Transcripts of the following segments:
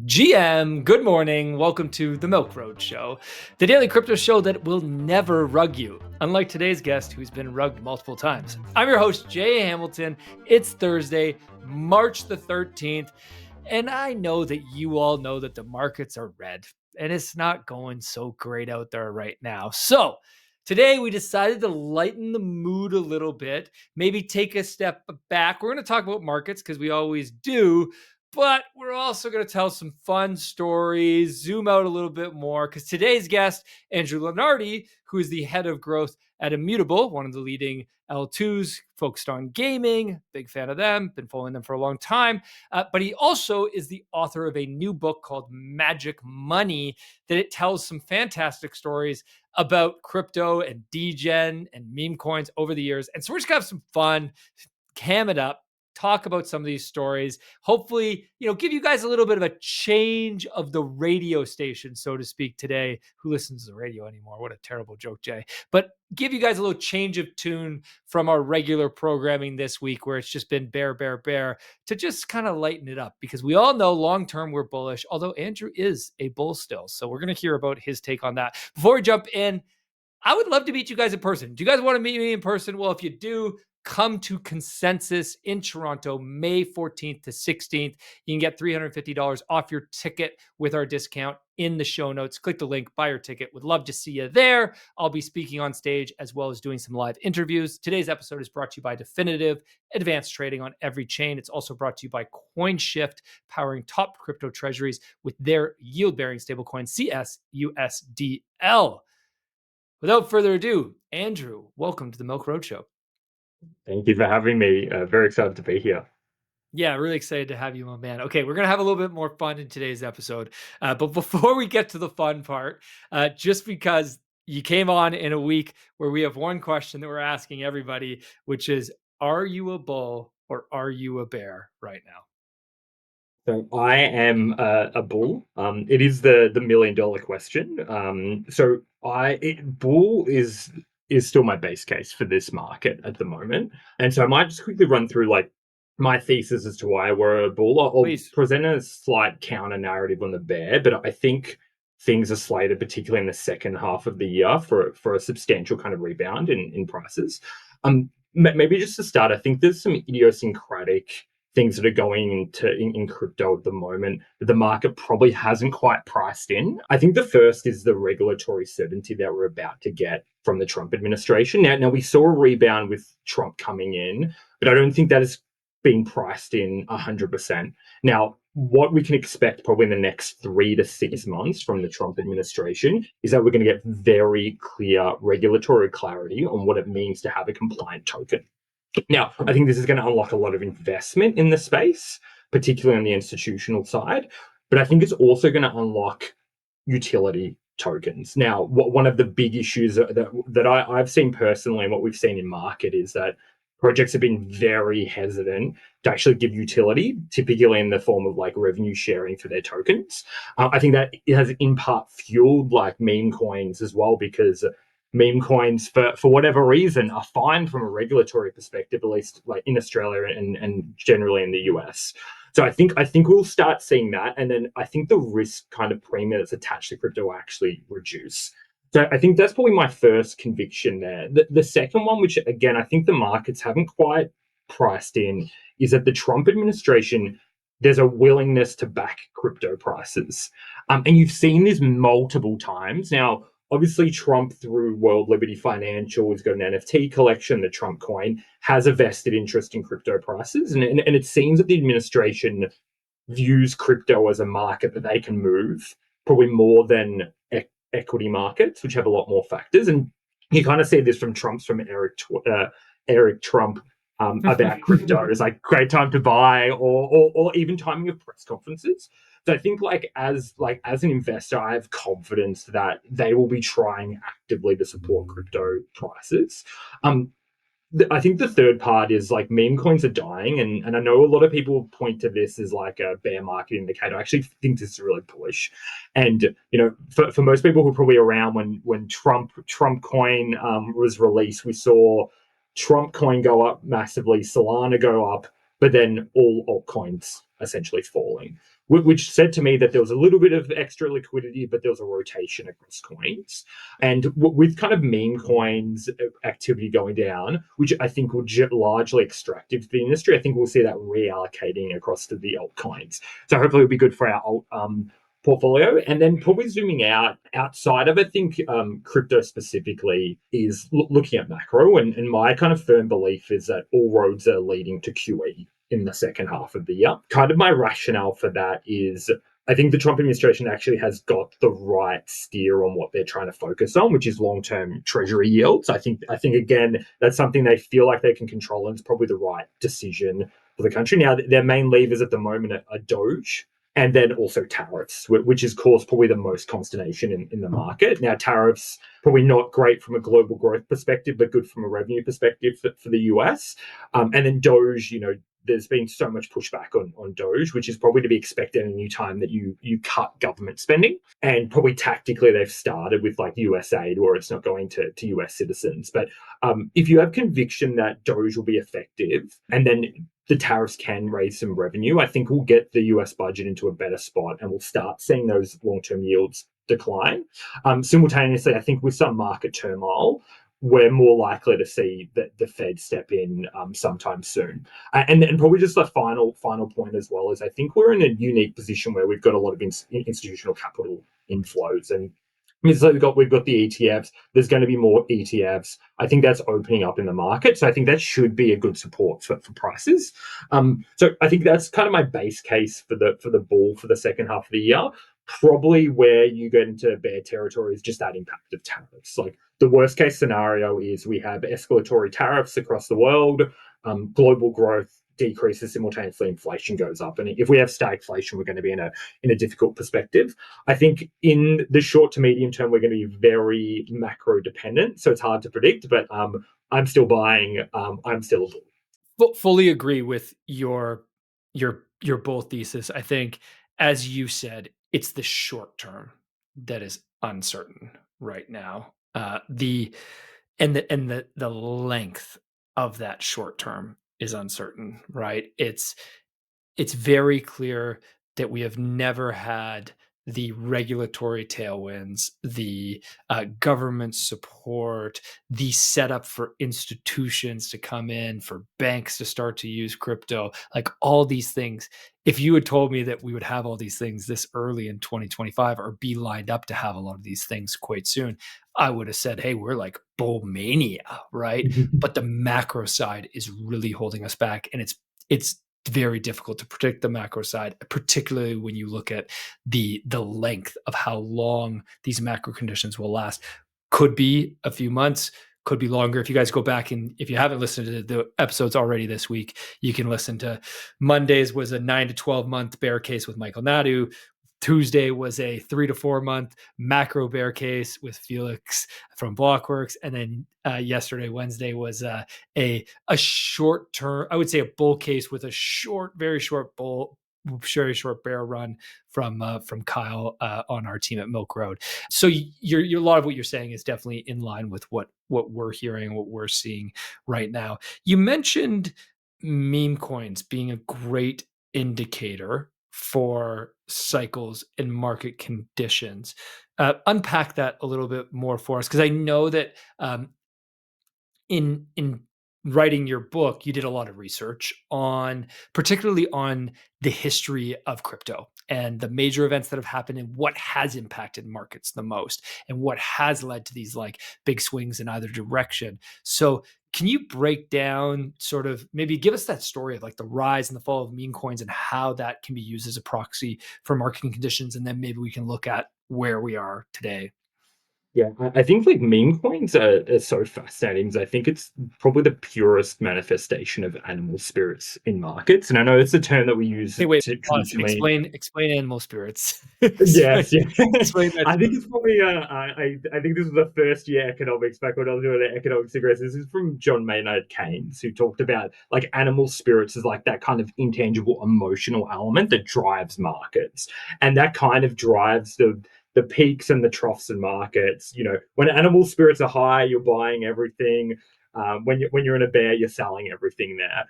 GM, good morning. Welcome to the Milk Road Show, the daily crypto show that will never rug you, unlike today's guest who's been rugged multiple times. I'm your host, Jay Hamilton. It's Thursday, March the 13th, and I know that you all know that the markets are red, and it's not going so great out there right now. So today we decided to lighten the mood a little bit, maybe take a step back. We're going to talk about markets because we always do. But we're also going to tell some fun stories, zoom out a little bit more, because today's guest, Andrew Lunardi, who is the head of growth at Immutable, one of the leading L2s focused on gaming, big fan of them, been following them for a long time. But he also is the author of a new book called Magic Money that it tells some fantastic stories about crypto and degen and meme coins over the years. And so we're just going to have some fun, cam it up, talk about some of these stories, hopefully, give you guys a little bit of a change of the radio station, so to speak, today. Who listens to the radio anymore? What a terrible joke, Jay. But give you guys a little change of tune from our regular programming this week, where it's just been bear, to just kind of lighten it up, because we all know long-term we're bullish, although Andrew is a bull still. So we're going to hear about his take on that. Before we jump in, I would love to meet you guys in person. Do you guys want to meet me in person? Well, if you do, come to Consensus in Toronto, May 14th to 16th. You can get $350 off your ticket with our discount in the show notes. Click the link, buy your ticket. Would love to see you there. I'll be speaking on stage as well as doing some live interviews. Today's episode is brought to you by Definitive, advanced trading on every chain. It's also brought to you by Coinshift, powering top crypto treasuries with their yield-bearing stablecoin CSUSDL. Without further ado, Andrew, welcome to the Milk Road Show. Thank you for having me. Very excited to be here. Yeah, really excited to have you, my man. Okay, we're going to have a little bit more fun in today's episode. But before we get to the fun part, just because you came on in a week where we have one question that we're asking everybody, which is, are you a bull or are you a bear right now? So I am a bull. It is the $1 million question. Bull is still my base case for this market at the moment, and so I might just quickly run through like my thesis as to why we're a bull. I'll present a slight counter narrative on the bear, but I think things are slated, particularly in the second half of the year, for a substantial kind of rebound in prices. Maybe just to start, I think there's some idiosyncratic things that are going into in crypto at the moment that the market probably hasn't quite priced in. I think the first is the regulatory certainty that we're about to get from the Trump administration. Now we saw a rebound with Trump coming in, but I don't think that is being priced in 100%. Now, what we can expect probably in the next 3 to 6 months from the Trump administration is that we're going to get very clear regulatory clarity on what it means to have a compliant token. Now, I think this is going to unlock a lot of investment in the space, particularly on the institutional side, but I think it's also going to unlock utility tokens. Now, one of the big issues that I've seen personally and what we've seen in market is that projects have been very hesitant to actually give utility, typically in the form of like revenue sharing for their tokens. I think that it has in part fueled like meme coins as well, because meme coins, for whatever reason, are fine from a regulatory perspective, at least like in Australia and generally in the US. So I think we'll start seeing that, and then I think the risk kind of premium that's attached to crypto will actually reduce. So I think that's probably my first conviction there. The second one, which again I think the markets haven't quite priced in, is that the Trump administration, there's a willingness to back crypto prices, and you've seen this multiple times now. Obviously, Trump, through World Liberty Financial, has got an NFT collection, the Trump coin, has a vested interest in crypto prices. And it seems that the administration views crypto as a market that they can move, probably more than equity markets, which have a lot more factors. And you kind of see this from Eric Trump about crypto. It's like great time to buy, or even timing of press conferences. So I think as an investor, I have confidence that they will be trying actively to support crypto prices. I think the third part is like meme coins are dying, and I know a lot of people point to this as like a bear market indicator. I actually think this is really bullish, and for most people who are probably around when Trump coin was released, we saw Trump coin go up massively, Solana go up, but then all altcoins essentially falling. which said to me that there was a little bit of extra liquidity, but there was a rotation across coins. And with kind of meme coins activity going down, which I think will largely extractive to the industry, I think we'll see that reallocating across to the altcoins. So hopefully it'll be good for our alt portfolio. And then probably zooming outside of, I think, crypto specifically is looking at macro. And my kind of firm belief is that all roads are leading to QE in the second half of the year. Kind of my rationale for that is I think the Trump administration actually has got the right steer on what they're trying to focus on, which is long-term treasury yields. I think again, that's something they feel like they can control, and it's probably the right decision for the country. Now, their main levers at the moment are Doge, and then also tariffs, which has caused probably the most consternation in the market. Now, tariffs probably not great from a global growth perspective, but good from a revenue perspective for the US. And then Doge, there's been so much pushback on Doge, which is probably to be expected any time that you cut government spending. And probably tactically, they've started with like US aid, or it's not going to US citizens. But if you have conviction that Doge will be effective, and then the tariffs can raise some revenue, I think we'll get the US budget into a better spot, and we'll start seeing those long-term yields decline. Simultaneously, I think with some market turmoil, we're more likely to see the Fed step in sometime soon. And probably just the final point as well is I think we're in a unique position where we've got a lot of institutional capital inflows. And so we've got the ETFs. There's going to be more ETFs. I think that's opening up in the market. So I think that should be a good support for prices. So I think that's kind of my base case for the bull for the second half of the year. Probably where you get into bear territory is just that impact of tariffs. Like the worst case scenario is we have escalatory tariffs across the world, global growth decreases simultaneously, inflation goes up, and if we have stagflation, we're going to be in a difficult perspective. I think in the short to medium term, we're going to be very macro dependent, so it's hard to predict. But I'm still buying. I'm still a bull. Fully agree with your bull thesis. I think, as you said, it's the short term that is uncertain right now. The length of that short term is uncertain, right? It's very clear that we have never had the regulatory tailwinds, the government support, the setup for institutions to come in, for banks to start to use crypto, like all these things. If you had told me that we would have all these things this early in 2025 or be lined up to have a lot of these things quite soon, I would have said, hey, we're like bull mania, right? But the macro side is really holding us back. And it's very difficult to predict the macro side, particularly when you look at the length of how long these macro conditions will last. Could be a few months, could be longer. If you guys go back and if you haven't listened to the episodes already this week, you can listen to Mondays was a 9 to 12 month bear case with Michael Nadu. Tuesday was a 3 to 4 month macro bear case with Felix from Blockworks. And then yesterday, Wednesday, was a short term, I would say a bull case with a very short bear run from Kyle on our team at Milk Road. So a lot of what you're saying is definitely in line with what we're hearing, what we're seeing right now. You mentioned meme coins being a great indicator for cycles and market conditions. Unpack that a little bit more for us, because I know that in writing your book, you did a lot of research particularly on the history of crypto and the major events that have happened and what has impacted markets the most and what has led to these like big swings in either direction. So can you break down, sort of maybe give us that story of like the rise and the fall of meme coins and how that can be used as a proxy for market conditions? And then maybe we can look at where we are today. Yeah, I think like meme coins are so fascinating because I think it's probably the purest manifestation of animal spirits in markets. And I know it's a term that we use Hey, wait, traditionally. Explain animal spirits. Yes, yeah. Explain that. I think it's probably I think this was the first year economics back when I was doing the economics degree. This is from John Maynard Keynes, who talked about like animal spirits as like that kind of intangible emotional element that drives markets, and that kind of drives the peaks and the troughs in markets. When animal spirits are high, you're buying everything. When you're in a bear, you're selling everything there.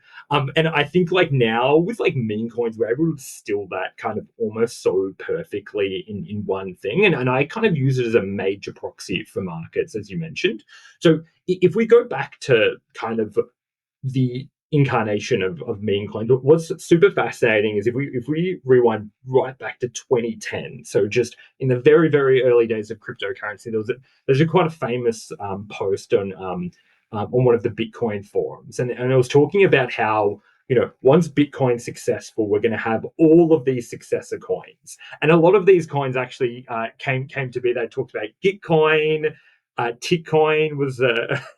And I think like now with like meme coins, we're able to distill that kind of almost so perfectly in one thing. And I kind of use it as a major proxy for markets, as you mentioned. So if we go back to kind of the incarnation of meme coins, what's super fascinating is if we rewind right back to 2010, so just in the very very early days of cryptocurrency, there's quite a famous post on one of the Bitcoin forums, and it was talking about how, once Bitcoin's successful, we're going to have all of these successor coins, and a lot of these coins actually came to be. They talked about Gitcoin. Titcoin was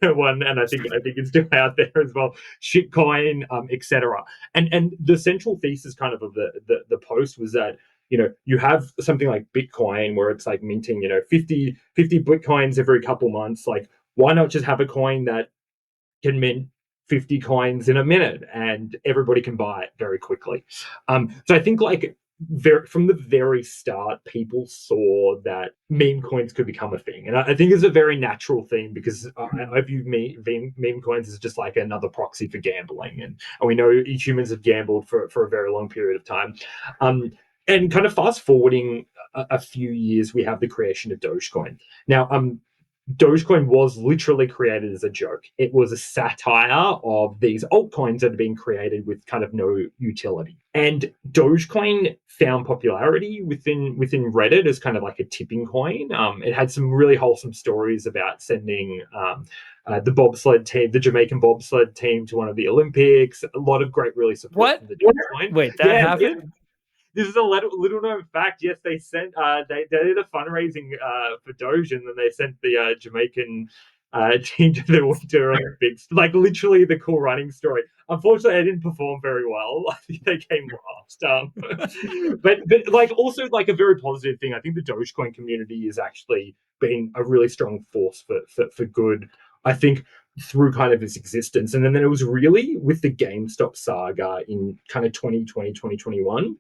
one, and I think it's still out there as well. Shitcoin, etc. And the central thesis kind of the post was that, you have something like Bitcoin where it's like minting, 50 Bitcoins every couple months. Like, why not just have a coin that can mint 50 coins in a minute and everybody can buy it very quickly? So I think like from the very start, people saw that meme coins could become a thing. And I think it's a very natural thing because I view meme coins as just like another proxy for gambling. And we know humans have gambled for a very long period of time. And kind of fast forwarding a few years, we have the creation of Dogecoin. Now, Dogecoin was literally created as a joke. It was a satire of these altcoins that had been created with kind of no utility. And Dogecoin found popularity within Reddit as kind of like a tipping coin. It had some really wholesome stories about sending the bobsled team, the Jamaican bobsled team, to one of the Olympics. A lot of great, really support What? from the Dogecoin. Wait, that happened? Yeah. This is a little known fact. Yes, they sent they did a fundraising for Doge, and then they sent the Jamaican team to the Winter Olympics. Like literally the cool running story. Unfortunately, they didn't perform very well. I think they came last. But like also like a very positive thing. I think the Dogecoin community has actually been a really strong force for good. I think through kind of its existence, and then it was really with the GameStop saga in kind of 2020 2021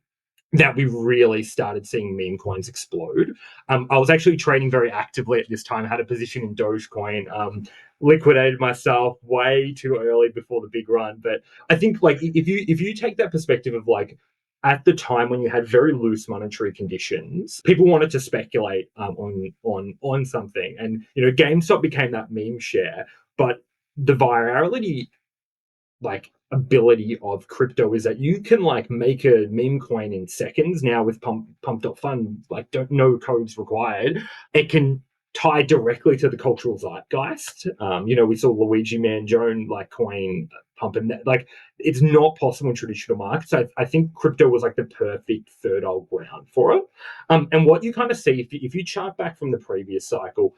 that we really started seeing meme coins explode. I was actually trading very actively at this time. I had a position in Dogecoin. Liquidated myself way too early before the big run. But I think like if you take that perspective of like at the time when you had very loose monetary conditions, people wanted to speculate on something, and GameStop became that meme share. But the virality like ability of crypto is that you can like make a meme coin in seconds now with pump.fun, like no codes required. It can tie directly to the cultural zeitgeist. We saw Luigi Mangione like coin pumping that. Like, it's not possible in traditional markets. I think crypto was like the perfect fertile ground for it. And what you kind of see if you chart back from the previous cycle,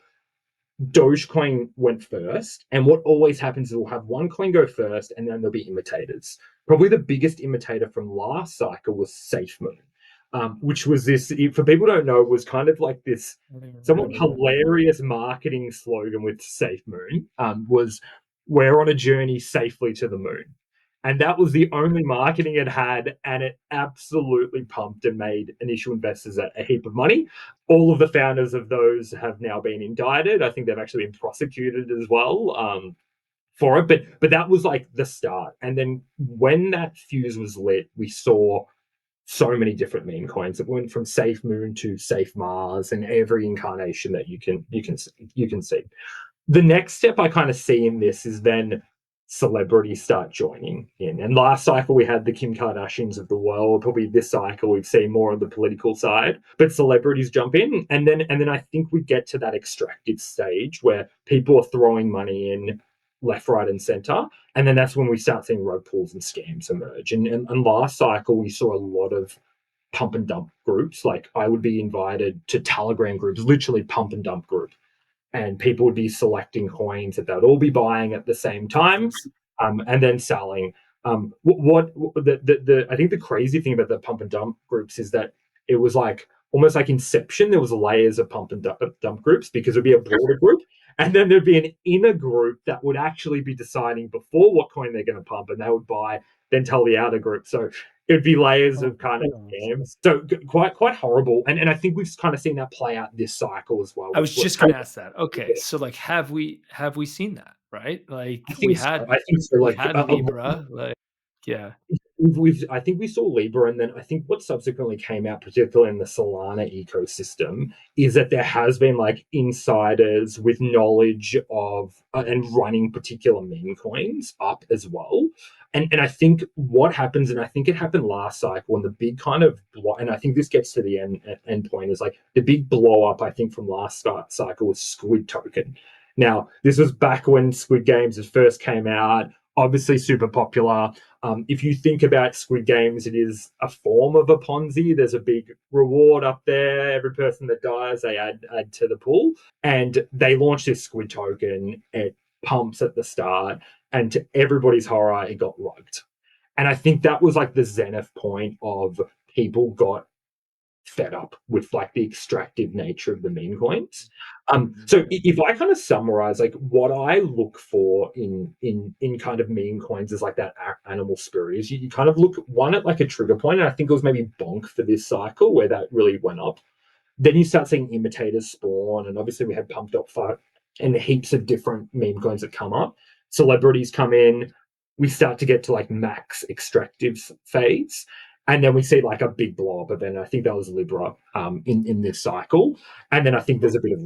Dogecoin went first, and what always happens is we'll have one coin go first, and then there'll be imitators. Probably the biggest imitator from last cycle was SafeMoon, which was this. For people who don't know, was kind of like this somewhat hilarious marketing slogan with SafeMoon. Was we're on a journey safely to the moon. And that was the only marketing it had, and it absolutely pumped and made initial investors a heap of money. All of the founders of those have now been indicted. I think they've actually been prosecuted as well for it. But that was like the start. And then when that fuse was lit, we saw so many different meme coins that went from Safe Moon to Safe Mars and every incarnation that you can see. The next step I kind of see in this is then celebrities start joining in. And last cycle we had the Kim Kardashians of the world. Probably this cycle we've seen more on the political side, but celebrities jump in, and then I think we get to that extractive stage where people are throwing money in left, right, and center, and then that's when we start seeing rug pulls and scams emerge. And last cycle we saw a lot of pump and dump groups. Like, I would be invited to Telegram groups, literally pump and dump group, and people would be selecting coins that they'd all be buying at the same time, and then selling. I think the crazy thing about the pump and dump groups is that it was like almost like Inception. There was layers of pump and dump groups, because it'd be a broader group, and then there'd be an inner group that would actually be deciding before what coin they're going to pump, and they would buy, then tell the outer group. So it'd be layers of kind of scams. So quite horrible. And I think we've kind of seen that play out this cycle as well. I was just going to ask that. Okay, so like, have we seen that? right? Like I think so. I think so. we Like, had Libra, like yeah. I think we saw Libra, and then I think what subsequently came out, particularly in the Solana ecosystem, is that there has been like insiders with knowledge of and running particular meme coins up as well. And I think what happens, and I think it happened last cycle, and the big kind of and I think this gets to the end point, is like the big blow up. I think from last cycle was Squid Token. Now, this was back when Squid Games first came out, obviously super popular. If you think about Squid Games, it is a form of a Ponzi. There's a big reward up there. Every person that dies, they add to the pool. And they launched this Squid token. It pumps at the start, and to everybody's horror, it got rugged. And I think that was like the zenith point of people got fed up with like the extractive nature of the meme coins. So if I kind of summarize like what I look for in kind of meme coins is like that animal spirit is you kind of look one at like a trigger point, and I think it was maybe bonk for this cycle where that really went up. Then you start seeing imitators spawn, and obviously we had pump.fun and heaps of different meme coins that come up. Celebrities come in, we start to get to like max extractive phase, and then we see like a big blow up. But then I think that was Libra in this cycle, and then I think there's a bit of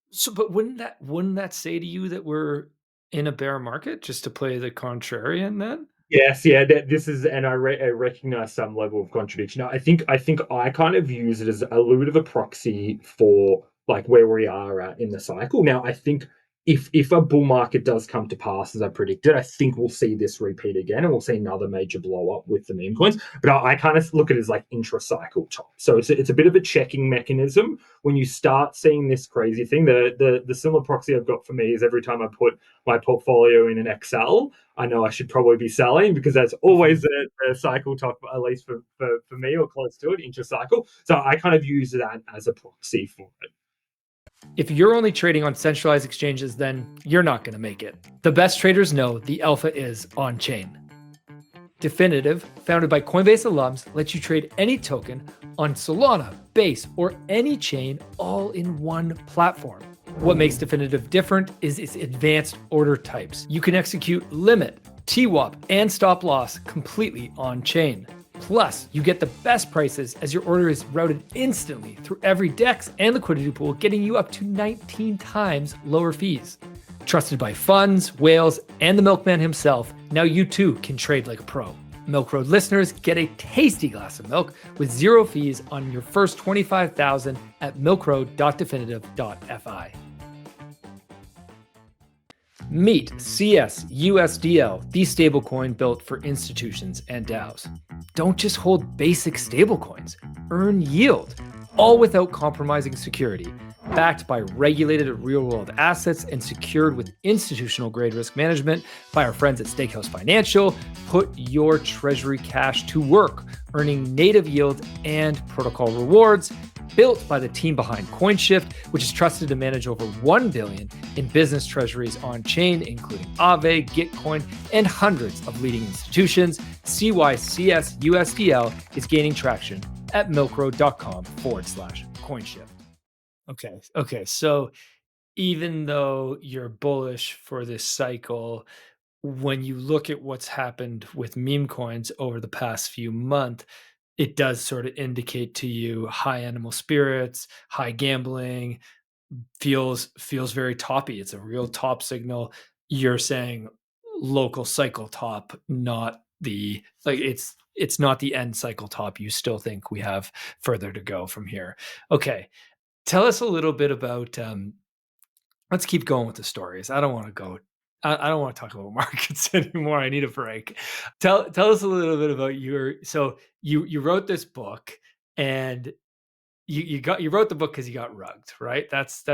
So, but wouldn't that say to you that we're in a bear market, just to play the contrarian then? Yes, yeah. This is, and I recognize some level of contradiction. I think I kind of use it as a little bit of a proxy for like where we are at in the cycle. Now, I think if a bull market does come to pass as I predicted, I think we'll see this repeat again, and we'll see another major blow up with the meme coins. But I kind of look at it as like intra-cycle top. So it's a bit of a checking mechanism when you start seeing this crazy thing. The similar proxy I've got for me is every time I put my portfolio in an Excel, I know I should probably be selling because that's always a cycle top, at least for me, or close to it, intra-cycle. So I kind of use that as a proxy for it. If you're only trading on centralized exchanges, then you're not going to make it. The best traders know the alpha is on-chain. Definitive, founded by Coinbase alums, lets you trade any token on Solana, Base, or any chain all in one platform. What makes Definitive different is its advanced order types. You can execute limit, TWAP, and stop loss completely on-chain. Plus, you get the best prices as your order is routed instantly through every DEX and liquidity pool, getting you up to 19 times lower fees. Trusted by funds, whales, and the milkman himself, now you too can trade like a pro. Milk Road listeners get a tasty glass of milk with zero fees on your first $25,000 at milkroad.definitive.fi. Meet CSUSDL, the stablecoin built for institutions and DAOs. Don't just hold basic stablecoins, earn yield, all without compromising security. Backed by regulated real-world assets and secured with institutional-grade risk management by our friends at Stakehouse Financial, put your treasury cash to work, earning native yields and protocol rewards. Built by the team behind Coinshift, which is trusted to manage over $1 billion in business treasuries on-chain, including Aave, Gitcoin, and hundreds of leading institutions, CYCSUSDL is gaining traction at milkroad.com/Coinshift. Okay. So even though you're bullish for this cycle, when you look at what's happened with meme coins over the past few months, it does sort of indicate to you high animal spirits, high gambling, feels very toppy. It's a real top signal. You're saying local cycle top, not the like it's not the end cycle top. You still think we have further to go from here. Okay. Tell us a little bit about let's keep going with the stories. I don't want to talk about markets anymore. I need a break. Tell us a little bit about you wrote this book, and you wrote the book because you got rugged, right? That's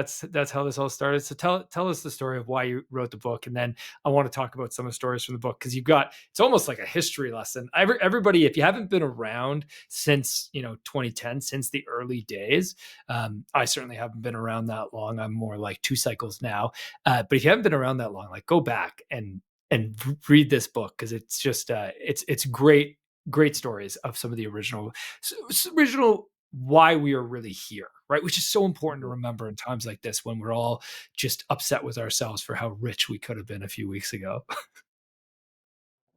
how this all started. So tell us the story of why you wrote the book, and then I want to talk about some of the stories from the book, because it's almost like a history lesson. Everybody, if you haven't been around since 2010, since the early days, I certainly haven't been around that long. I'm more like 2 cycles now. But if you haven't been around that long, like go back and read this book, because it's just it's great stories of some of the original why we are really here, right? Which is so important to remember in times like this when we're all just upset with ourselves for how rich we could have been a few weeks ago.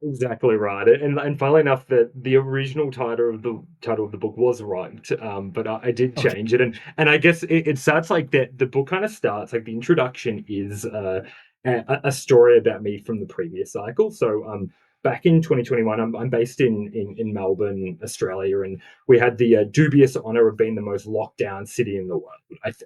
Exactly right, and funnily enough, the original title of the book was right, but I did Okay. change it, and I guess it starts like that. The book kind of starts like the introduction is a story about me from the previous cycle. So back in 2021, I'm based in Melbourne, Australia, and we had the dubious honor of being the most locked down city in the world.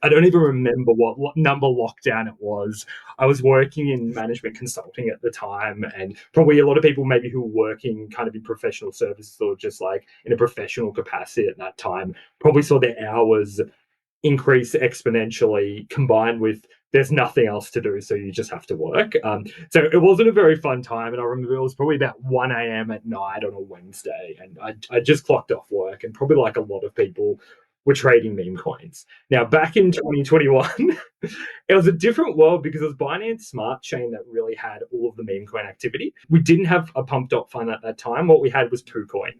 I don't even remember what number lockdown it was. I was working in management consulting at the time, and probably a lot of people maybe who were working kind of in professional services or just like in a professional capacity at that time probably saw their hours increase exponentially combined with there's nothing else to do, so you just have to work. So it wasn't a very fun time, and I remember it was probably about 1 a.m. at night on a Wednesday, and I just clocked off work, and probably like a lot of people were trading meme coins. Now, back in 2021, it was a different world because it was Binance Smart Chain that really had all of the meme coin activity. We didn't have a pump.fun at that time. What we had was PooCoin.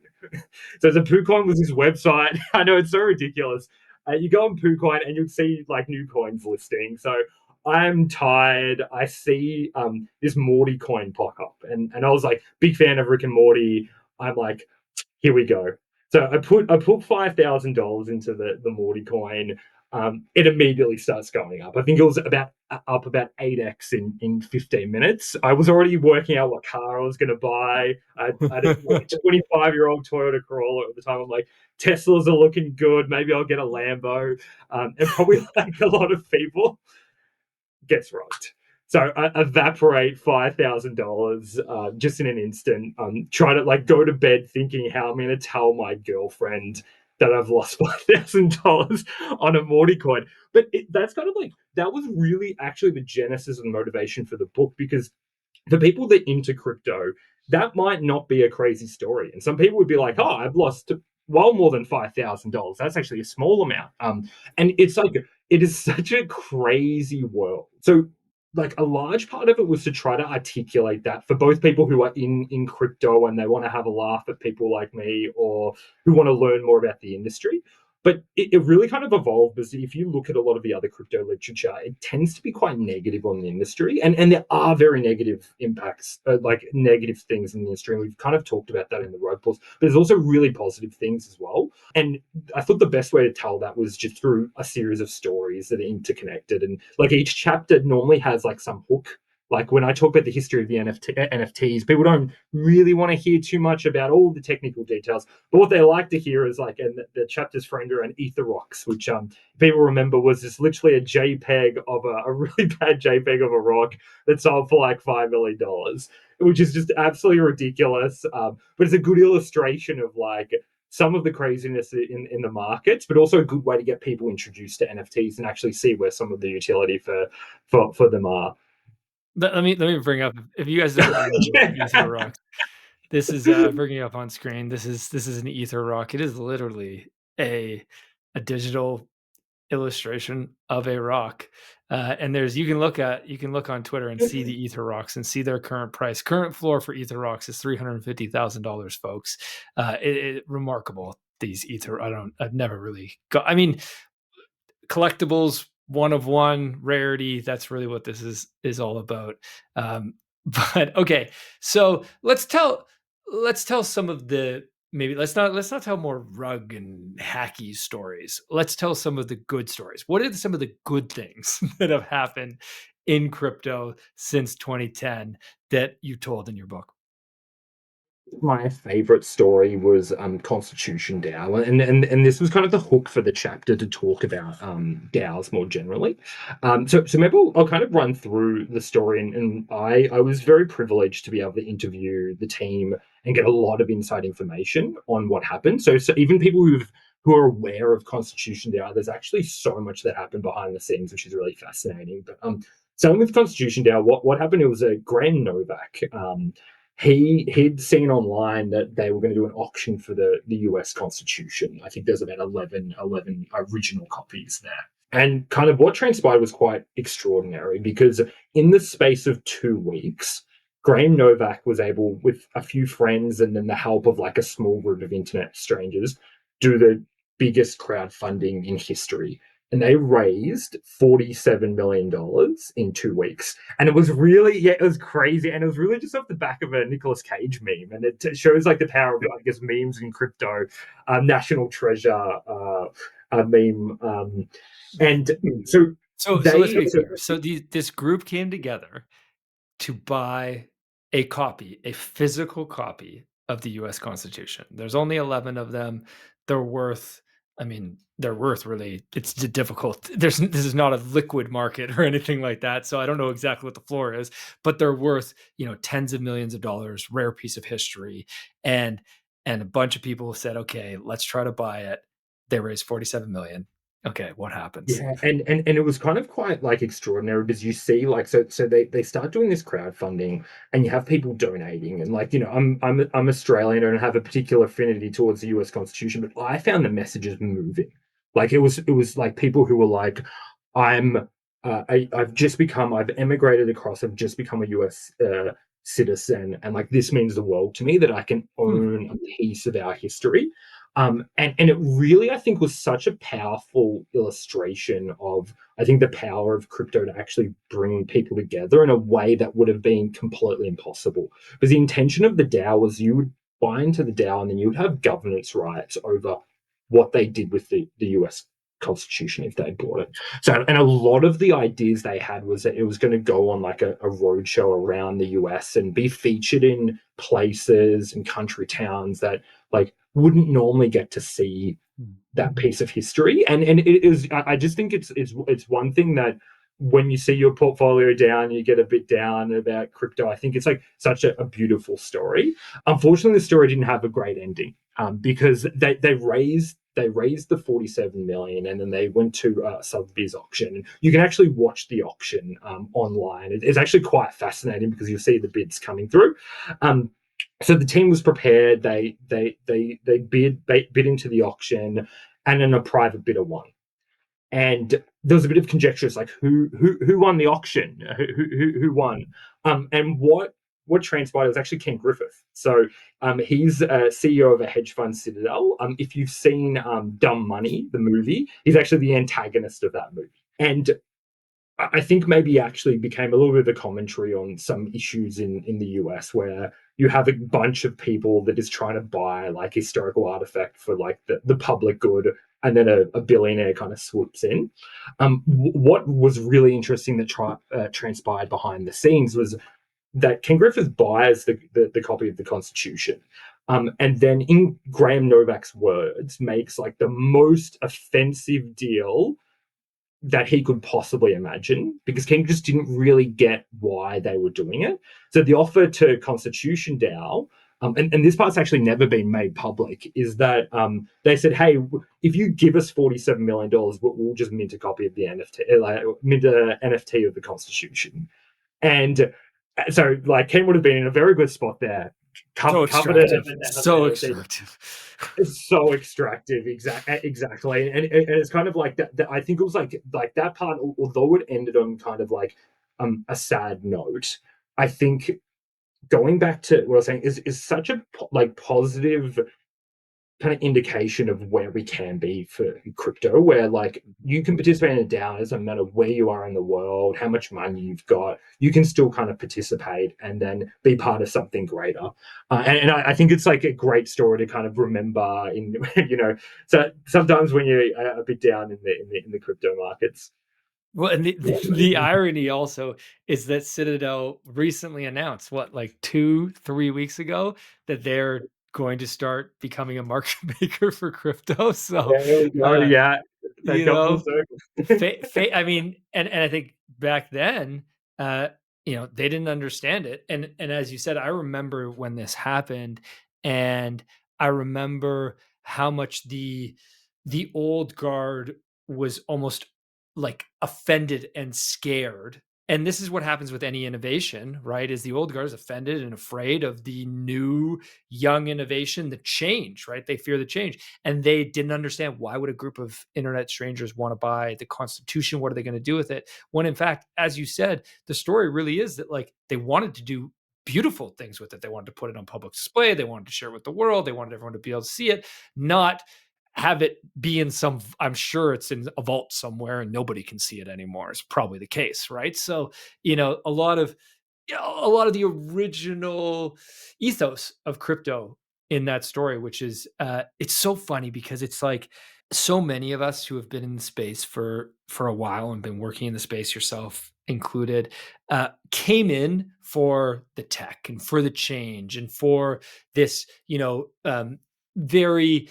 So the PooCoin was this website. I know it's so ridiculous. You go on PooCoin and you'll see like new coins listing. So I'm tired. I see this Morty coin pop up, and I was like, big fan of Rick and Morty. I'm like, here we go. So I put $5,000 into the Morty coin. It immediately starts going up. I think it was up about 8x in 15 minutes. I was already working out what car I was going to buy. I had a 25-year-old Toyota Corolla at the time. I'm like, Teslas are looking good. Maybe I'll get a Lambo. And probably like a lot of people, gets rocked. So I evaporate $5,000 just in an instant. Try to like go to bed thinking how I'm going to tell my girlfriend that I've lost $5,000 on a Morty coin. But that's kind of like that was really actually the genesis and motivation for the book, because for people that into crypto, that might not be a crazy story. And some people would be like, "Oh, I've lost well more than $5,000. That's actually a small amount." And it's like it is such a crazy world. So like a large part of it was to try to articulate that for both people who are in crypto and they want to have a laugh at people like me, or who want to learn more about the industry. But it really kind of evolved, because if you look at a lot of the other crypto literature, it tends to be quite negative on the industry. And there are very negative impacts, like negative things in the industry. And we've kind of talked about that in the road pulls. But there's also really positive things as well. And I thought the best way to tell that was just through a series of stories that are interconnected. And like each chapter normally has like some hook. Like when I talk about the history of the NFTs, people don't really want to hear too much about all the technical details. But what they like to hear is like, and the chapter's framed around Ether Rocks, which people remember was just literally a JPEG of a really bad JPEG of a rock that sold for like $5 million, which is just absolutely ridiculous. But it's a good illustration of like some of the craziness in the markets, but also a good way to get people introduced to NFTs and actually see where some of the utility for them are. Let me bring up, if you guys don't remember Ether Rock. This is bringing up on screen. This is an Ether Rock. It is literally a digital illustration of a rock. And you can look on Twitter and see the Ether Rocks and see their current price. Current floor for Ether Rocks is $350,000, folks. Remarkable. These Ether, I've never really got. I mean, collectibles, one of one, rarity. That's really what this is all about. But okay, so let's tell some of the, maybe let's not tell more rug and hacky stories. Let's tell some of the good stories. What are some of the good things that have happened in crypto since 2010 that you told in your book? My favorite story was Constitution DAO, and this was kind of the hook for the chapter to talk about DAOs more generally. So maybe I'll kind of run through the story, and I was very privileged to be able to interview the team and get a lot of inside information on what happened. So even people who are aware of Constitution DAO, there's actually so much that happened behind the scenes, which is really fascinating. But starting with Constitution DAO, what happened? It was a Graham Novak. He'd seen online that they were going to do an auction for the US Constitution. I think there's about 11 original copies there. And kind of what transpired was quite extraordinary, because in the space of 2 weeks, Graham Novak was able, with a few friends and then the help of like a small group of internet strangers, do the biggest crowdfunding in history. and they raised $47 million in 2 weeks. And it was really, yeah, it was crazy. And it was really just off the back of a Nicolas Cage meme. And it shows like the power of, I guess, memes in crypto, national treasure meme. And so So let's be clear. So this group came together to buy a physical copy of the US Constitution. There's only 11 of them. They're worth, really, it's difficult. This is not a liquid market or anything like that. So I don't know exactly what the floor is, but they're worth, tens of millions of dollars, rare piece of history. And a bunch of people said, okay, let's try to buy it. They raised 47 million. Okay, what happens? Yeah, and it was kind of quite like extraordinary because you see like so they start doing this crowdfunding and you have people donating and like I'm Australian and have a particular affinity towards the US Constitution, but I found the messages moving. Like it was like people who were like, I'm I've emigrated across, I've just become a US citizen, and like this means the world to me that I can own a piece of our history. And it really, I think, was such a powerful illustration of, I think, the power of crypto to actually bring people together in a way that would have been completely impossible. Because the intention of the DAO was you would buy into the DAO and then you would have governance rights over what they did with the US Constitution if they bought it. So, and a lot of the ideas they had was that it was going to go on like a roadshow around the US and be featured in places and country towns that like wouldn't normally get to see that piece of history. And it is, I just think it's one thing that when you see your portfolio down, you get a bit down about crypto. I think it's like such a beautiful story. Unfortunately, the story didn't have a great ending because they raised the 47 million and then they went to a Sotheby's auction. You can actually watch the auction online. It's actually quite fascinating because you'll see the bids coming through. So the team was prepared. They bid into the auction, and then a private bidder won. And there was a bit of conjecture. It's like who won the auction? Who won? And what transpired was actually Ken Griffith. So he's CEO of a hedge fund, Citadel. If you've seen Dumb Money, the movie, he's actually the antagonist of that movie. And I think maybe actually became a little bit of a commentary on some issues in the US where you have a bunch of people that is trying to buy like historical artifact for like the public good, and then a billionaire kind of swoops in. What was really interesting that transpired behind the scenes was that Ken Griffith buys the copy of the Constitution. And then, in Graham Novak's words, makes like the most offensive deal that he could possibly imagine because King just didn't really get why they were doing it. So the offer to Constitution DAO, and this part's actually never been made public, is that they said, hey, if you give us $47 million, we'll just mint a copy of the NFT, like mint an NFT of the Constitution. And so like Ken would have been in a very good spot there. So extractive. So extractive. It's so extractive, exactly, and it's kind of like that. I think it was like that part, although it ended on kind of like a sad note. I think going back to what I was saying is such a like positive kind of indication of where we can be for crypto, where like you can participate in a DAO, doesn't matter where you are in the world, how much money you've got, you can still kind of participate and then be part of something greater. And I think it's like a great story to kind of remember in, so sometimes when you're a bit down in the crypto markets. Well, and the irony also is that Citadel recently announced, like 2-3 weeks ago, that they're going to start becoming a market maker for crypto. So, yeah, I mean, and I think back then, they didn't understand it. And as you said, I remember when this happened, and I remember how much the old guard was almost like offended and scared. And this is what happens with any innovation, right? Is the old guard is offended and afraid of the new young innovation, the change, right? They fear the change. And they didn't understand, why would a group of internet strangers want to buy the Constitution? What are they going to do with it? When in fact, as you said, the story really is that like they wanted to do beautiful things with it. They wanted to put it on public display. They wanted to share it with the world. They wanted everyone to be able to see it, not have it be in some, I'm sure it's in a vault somewhere and nobody can see it anymore is probably the case, right? So, a lot of the original ethos of crypto in that story, which is it's so funny because it's like so many of us who have been in the space for a while and been working in the space, yourself included, came in for the tech and for the change and for this, very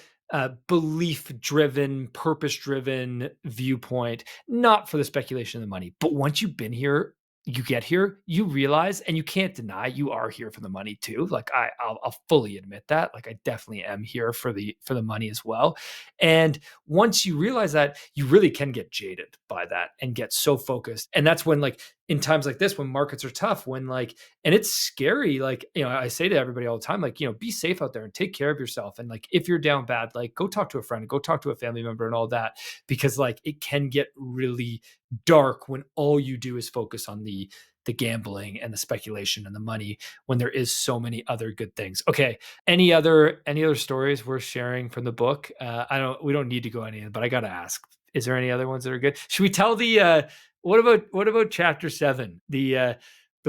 belief driven, purpose driven viewpoint, not for the speculation of the money. But once you've been here, you get here, you realize, and you can't deny you are here for the money too. Like I'll fully admit that. Like I definitely am here for the money as well. And once you realize that, you really can get jaded by that and get so focused. And that's when, like, in times like this, when markets are tough, when like, and it's scary, like, I say to everybody all the time, like, be safe out there and take care of yourself. And like, if you're down bad, like go talk to a friend, go talk to a family member and all that, because like it can get really dark when all you do is focus on the gambling and the speculation and the money, when there is so many other good things. Okay. Any other stories worth sharing from the book? We don't need to go any, but I got to ask, is there any other ones that are good? Should we tell what about chapter 7? The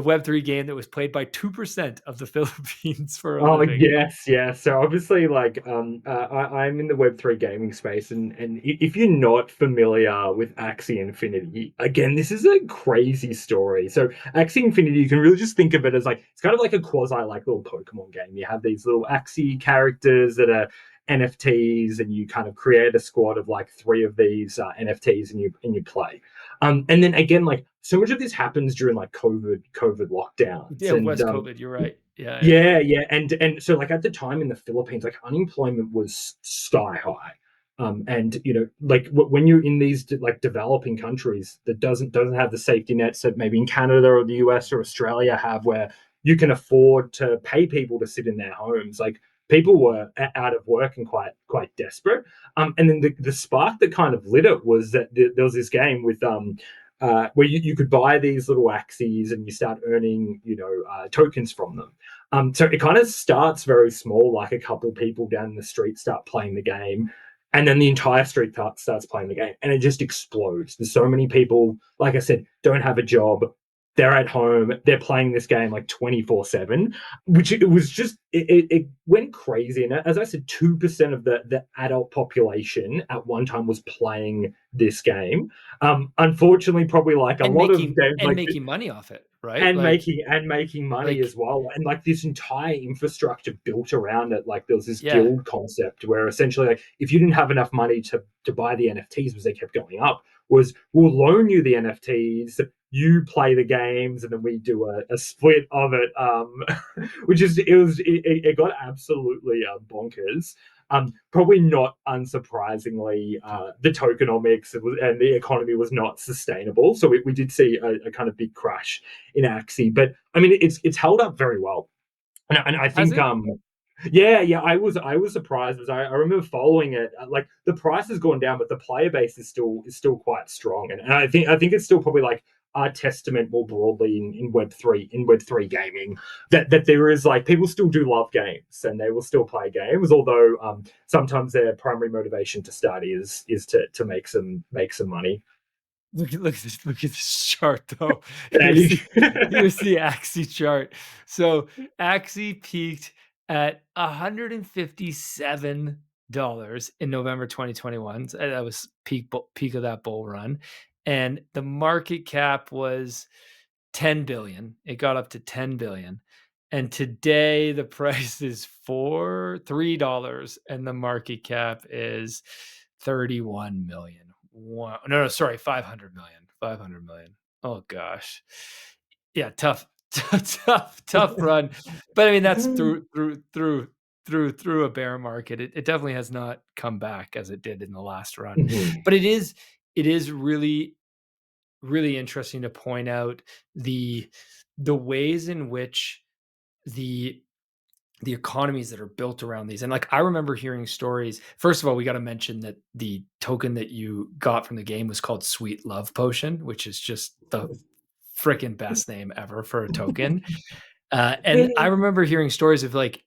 Web3 game that was played by 2% of the Philippines for a living. Yes, yeah. So obviously, like, I'm in the Web3 gaming space, and if you're not familiar with Axie Infinity, again, this is a crazy story. So Axie Infinity, you can really just think of it as like it's kind of like a quasi like little Pokemon game. You have these little Axie characters that are NFTs, and you kind of create a squad of like 3 of these NFTs, and you play. And then again, like so much of this happens during like COVID lockdowns. Yeah, And was COVID. You're right. yeah. And so like at the time in the Philippines, like unemployment was sky high. And like when you're in these like developing countries that doesn't have the safety nets that maybe in Canada or the US or Australia have, where you can afford to pay people to sit in their homes, like people were out of work and quite desperate. And then the spark that kind of lit it was that there was this game with where you could buy these little Axies and you start earning, tokens from them. So it kind of starts very small, like a couple of people down in the street start playing the game, and then the entire street starts playing the game, and it just explodes. There's so many people, like I said, don't have a job. They're at home. They're playing this game like 24/7, which it was just it went crazy. And as I said, 2% of the adult population at one time was playing this game. Unfortunately, probably like a lot of games like making money off it, right? and Like, making money as well, and like this entire infrastructure built around it. Like there was this yeah. guild concept where essentially, like, if you didn't have enough money to buy the NFTs, because they kept going up, was we'll loan you the NFTs, you play the games, and then we do a split of it. Which is it got absolutely bonkers. Probably not unsurprisingly, the tokenomics and the economy was not sustainable. So we did see a kind of big crash in Axie, but I mean, it's held up very well. And I think yeah, I was surprised, because I remember following it. Like the price has gone down, but the player base is still quite strong, and I think it's still probably like a testament more broadly in Web3 gaming, that there is like people still do love games and they will still play games, although sometimes their primary motivation to start is to make some money. Look at this chart though. Yeah, Here's the Axie chart. So Axie peaked at $157 in November 2021. So that was peak of that bull run, and the market cap was 10 billion. It got up to 10 billion. And today the price is $3, and the market cap is 31 million. Wow. No, sorry, 500 million. 500 million. Oh gosh. Yeah, tough, tough run. But I mean, that's through a bear market. It definitely has not come back as it did in the last run. Mhm. But it is really, really interesting to point out the ways in which the economies that are built around these. And like, I remember hearing stories. First of all, we got to mention that the token that you got from the game was called Sweet Love Potion, which is just the freaking best name ever for a token. And I remember hearing stories of like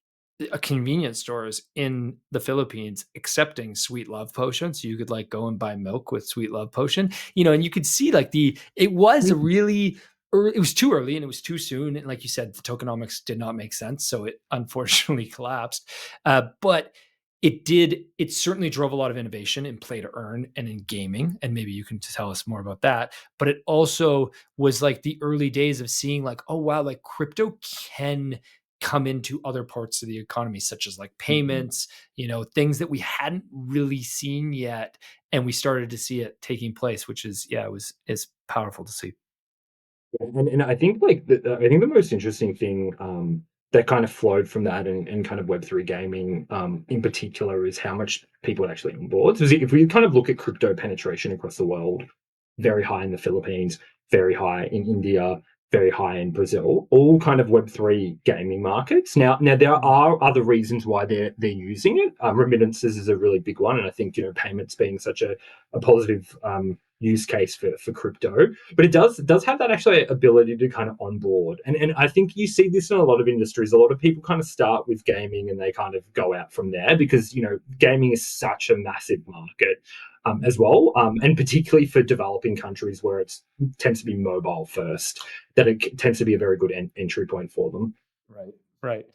convenience stores in the Philippines accepting Sweet Love Potion. So you could like go and buy milk with Sweet Love Potion, and you could see like it was a really early, it was too early and it was too soon. And like you said, the tokenomics did not make sense. So it unfortunately collapsed. But it certainly drove a lot of innovation in play to earn and in gaming. And maybe you can tell us more about that. But it also was like the early days of seeing like, oh wow, like crypto can come into other parts of the economy, such as like payments, things that we hadn't really seen yet. And we started to see it taking place, which is, it's powerful to see. And I think I think the most interesting thing that kind of flowed from that and kind of Web3 gaming in particular is how much people are actually on board. So if we kind of look at crypto penetration across the world, very high in the Philippines, very high in India, very high in Brazil, all kind of Web3 gaming markets. Now there are other reasons why they're using it. Remittances is a really big one, and I think payments being such a positive use case for crypto, but it does have that actually ability to kind of onboard, and I think you see this in a lot of industries. A lot of people kind of start with gaming and they kind of go out from there because gaming is such a massive market. As well, and particularly for developing countries where it tends to be mobile first, that it tends to be a very good entry point for them. Right.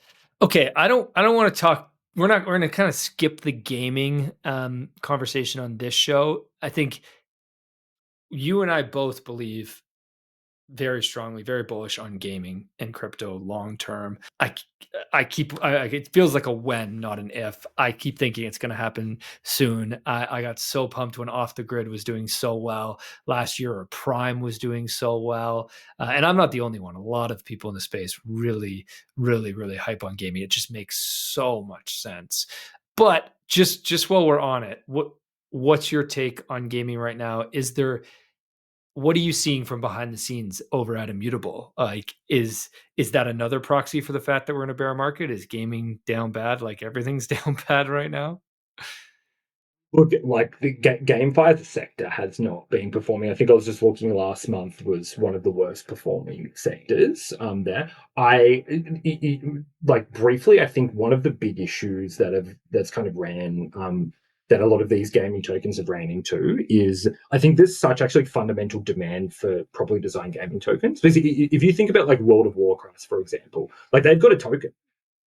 Okay, I don't want to talk. We're going to kind of skip the gaming conversation on this show. I think you and I both believe very strongly, very bullish on gaming and crypto long term. It feels like a when, not an if. I keep thinking it's going to happen soon. I got so pumped when Off the Grid was doing so well last year, or Prime was doing so well. And I'm not the only one. A lot of people in the space really, really, really hype on gaming. It just makes so much sense. But just while we're on it, what's your take on gaming right now? What are you seeing from behind the scenes over at Immutable? Like, is that another proxy for the fact that we're in a bear market? Is gaming down bad? Like everything's down bad right now? Look, like the GameFi sector has not been performing. I think I was just looking last month was one of the worst performing sectors. There, like briefly, I think one of the big issues that's kind of ran that a lot of these gaming tokens have ran into is I think there's such actually fundamental demand for properly designed gaming tokens. Because if you think about like World of Warcraft, for example, like they've got a token.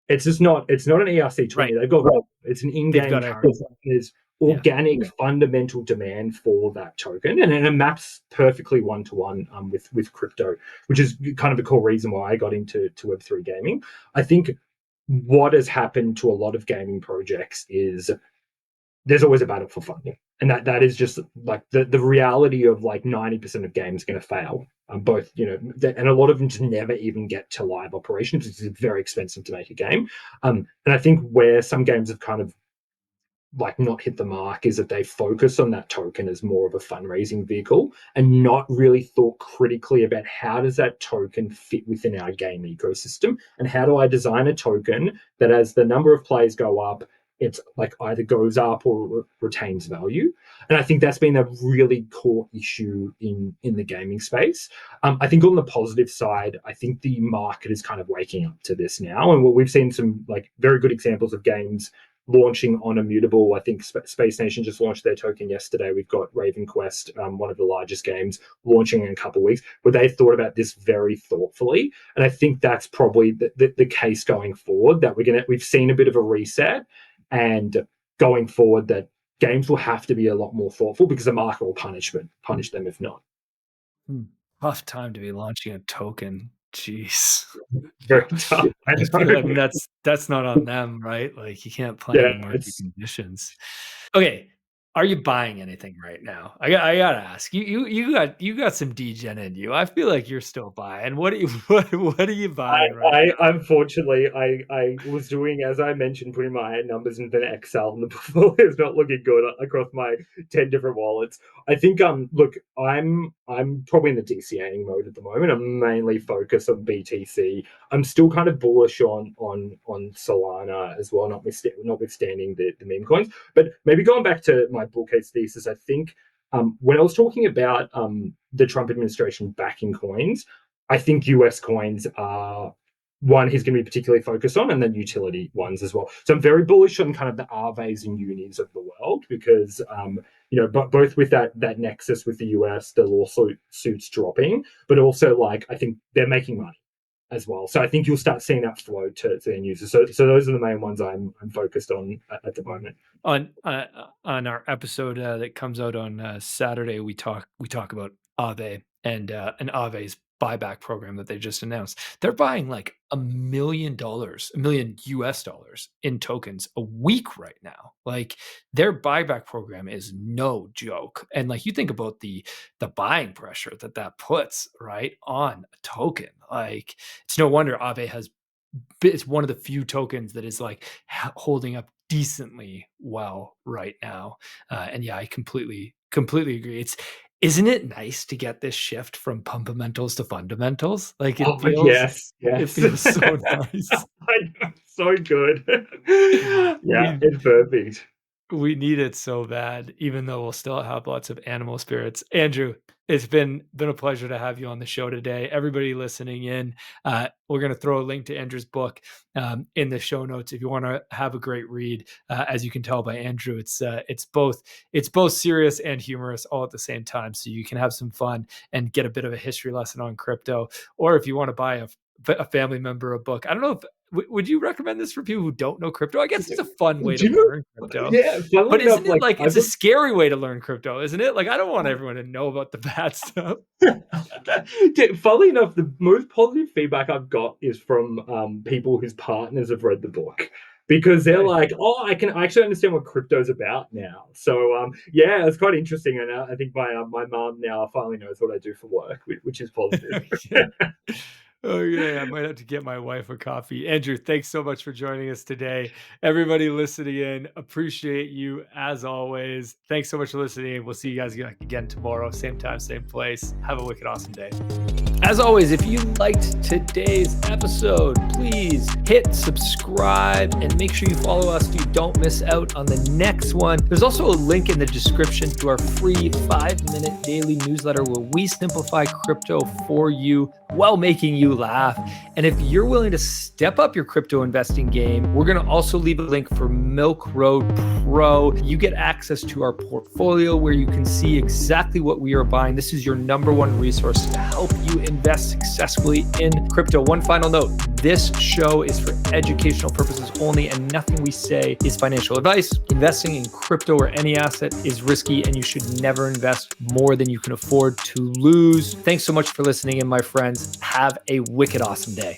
It's not an ERC20. Right. They've got it's an in-game character. There's organic fundamental demand for that token, and it maps perfectly one-to-one with crypto, which is kind of the core reason why I got into Web3 gaming. I think what has happened to a lot of gaming projects is there's always a battle for funding, and that is just like the reality of like 90% of games are going to fail. Both, and a lot of them just never even get to live operations. It's very expensive to make a game, and I think where some games have kind of like not hit the mark is that they focus on that token as more of a fundraising vehicle and not really thought critically about how does that token fit within our game ecosystem, and how do I design a token that as the number of players go up, it's like either goes up or retains value. And I think that's been a really core issue in the gaming space. I think on the positive side, I think the market is kind of waking up to this now, and what we've seen some like very good examples of games launching on Immutable. I think Space Nation just launched their token yesterday. We've got Raven Quest, one of the largest games, launching in a couple of weeks, where they thought about this very thoughtfully. And I think that's probably the case going forward, that we've seen a bit of a reset, and going forward that games will have to be a lot more thoughtful because the market will punish them if not. Tough time to be launching a token. Jeez. Very tough. I mean, that's not on them, right? Like you can't plan the market conditions. Okay, are you buying anything right now? I gotta ask. You got some degen in you. I feel like you're still buying. What are you what are you buying right now? Unfortunately, I was doing, as I mentioned, putting my numbers into Excel, and the portfolio is not looking good across my 10 different wallets. I think look, I'm probably in the DCAing mode at the moment. I'm mainly focused on BTC. I'm still kind of bullish on Solana as well, notwithstanding the meme coins. But maybe going back to my bull case thesis, I think when I was talking about the Trump administration backing coins, I think US coins are one he's going to be particularly focused on, and then utility ones as well. So I'm very bullish on kind of the Aves and unis of the world because, but both with that nexus with the US, the lawsuits dropping, but also like I think they're making money as well. So I think you'll start seeing that flow to end users. So those are the main ones I'm focused on at the moment. On our episode that comes out on Saturday, we talk about Aave and Aave's buyback program that they just announced. They're buying like $1 million US in tokens a week right now. Like their buyback program is no joke. And like you think about the buying pressure that puts right on a token. Like it's no wonder Aave it's one of the few tokens that is like holding up decently well right now. And yeah, I completely agree. Isn't it nice to get this shift from pumpamentals to fundamentals? Like it feels, yes. It feels so nice. I know, so good. Yeah, it's perfect. We need it so bad, even though we'll still have lots of animal spirits. Andrew, it's been a pleasure to have you on the show today. Everybody listening in, we're going to throw a link to Andrew's book in the show notes if you want to have a great read. As you can tell by Andrew, it's both serious and humorous all at the same time, so you can have some fun and get a bit of a history lesson on crypto. Or if you want to buy a family member a book, I don't know if would you recommend this for people who don't know crypto? I guess it's a fun way to learn crypto. Yeah, but isn't it like it's a scary way to learn crypto, isn't it? Like I don't want everyone to know about the bad stuff. Funnily enough, the most positive feedback I've got is from people whose partners have read the book. Because they're like, I actually understand what crypto's about now. So yeah, it's quite interesting, and I think my mom now finally knows what I do for work, which is positive. Okay, I might have to get my wife a coffee. Andrew, thanks so much for joining us today. Everybody listening in, appreciate you as always. Thanks so much for listening. We'll see you guys again tomorrow, same time, same place. Have a wicked awesome day. As always, if you liked today's episode, please hit subscribe and make sure you follow us so you don't miss out on the next one. There's also a link in the description to our free 5-minute daily newsletter where we simplify crypto for you while making you laugh. And if you're willing to step up your crypto investing game, we're going to also leave a link for Milk Road Pro. You get access to our portfolio where you can see exactly what we are buying. This is your number one resource to help you invest successfully in crypto. One final note, this show is for educational purposes only, and nothing we say is financial advice. Investing in crypto or any asset is risky, and you should never invest more than you can afford to lose. Thanks so much for listening in, my friends. Have a wicked awesome day.